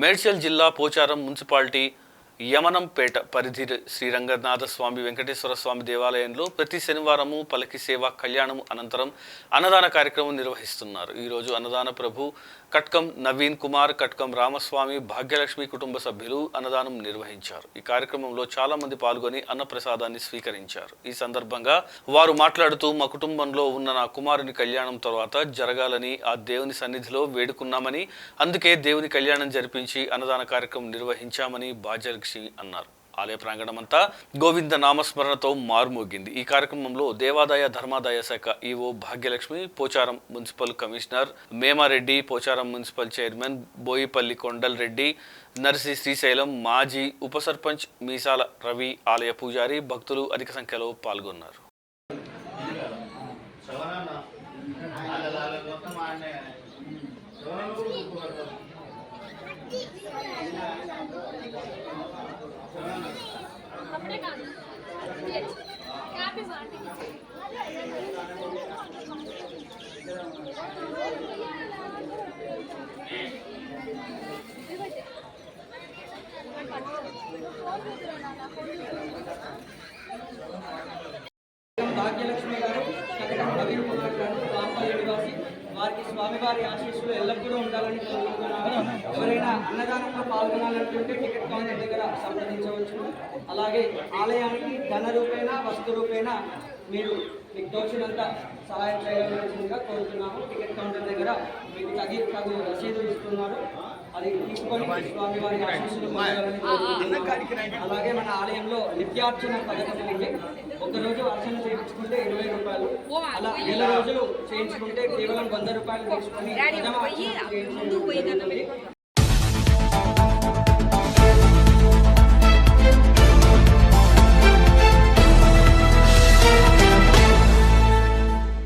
మేడ్చల్ జిల్లా పోచారం మున్సిపాలిటీ యమనంపేట పరిధి శ్రీరంగనాథ స్వామి వెంకటేశ్వర స్వామి దేవాలయంలో ప్రతి శనివారము పలకి సేవ కళ్యాణం అనంతరం అన్నదాన కార్యక్రమం నిర్వహిస్తున్నారు. ఈరోజు అన్నదాన ప్రభు కట్కం నవీన్ కుమార్, కట్కం రామస్వామి, భాగ్యలక్ష్మి కుటుంబ సభ్యులు అన్నదానం నిర్వహించారు. ఈ కార్యక్రమంలో చాలా మంది పాల్గొని అన్నప్రసాదాన్ని స్వీకరించారు. ఈ సందర్భంగా వారు మాట్లాడుతూ, మా కుటుంబంలో ఉన్న నా కుమారుని కళ్యాణం తర్వాత జరగాలని ఆ దేవుని సన్నిధిలో వేడుకున్నామని, అందుకే దేవుని కళ్యాణం జరిపించి అన్నదాన కార్యక్రమం నిర్వహించామని భాగ్యలక్ష్మి అన్నారు. ఆలయ ప్రాంగణమంతా గోవింద నామస్మరణతో మారుమోగింది. ఈ కార్యక్రమంలో దేవాదాయ ధర్మాదాయ శాఖ EO Bhagyalakshmi, Pocharam municipal commissioner Memareddy, Pocharam municipal chairman Boyipalli Kondal Reddy, Narsi Srisailam, మాజీ ఉప సర్పంచ్ మీసాల రవి, ఆలయ పూజారి, భక్తులు అధిక సంఖ్యలో పాల్గొన్నారు. భాగ్యలక్ష్మి గారు, కనకం నవీన్ కుమార్ గారు, రాంపల్లి నివాసి, వారికి స్వామివారి ఆశీస్సులు ఎల్లప్పుడూ ఉండాలని కోరుకుంటున్నాను. ఎవరైనా అన్నదానంలో పాల్గొనాలనుకుంటే టికెట్ కౌంటర్ దగ్గర సంప్రదించవచ్చు. అలాగే ఆలయానికి ధన రూపేణ వస్తు రూపేణ మీరు మీకు తోచినంత సహాయం చేయవలసిందిగా కోరుతున్నాము. టికెట్ కౌంటర్ దగ్గర మీకు తగు రసీదు ఇస్తున్నారు, అది తీసుకొని స్వామివారి ఆశీస్సులు పొందాలని కోరుకుంటున్నాము. అలాగే మన ఆలయంలో నిత్యార్చన పథకం ఉంది. ఒకరోజు అర్చన చేయించుకుంటే 20 రూపాయలు, అలా 1000 రోజులు చేయించుకుంటే కేవలం 100 రూపాయలు తీసుకొని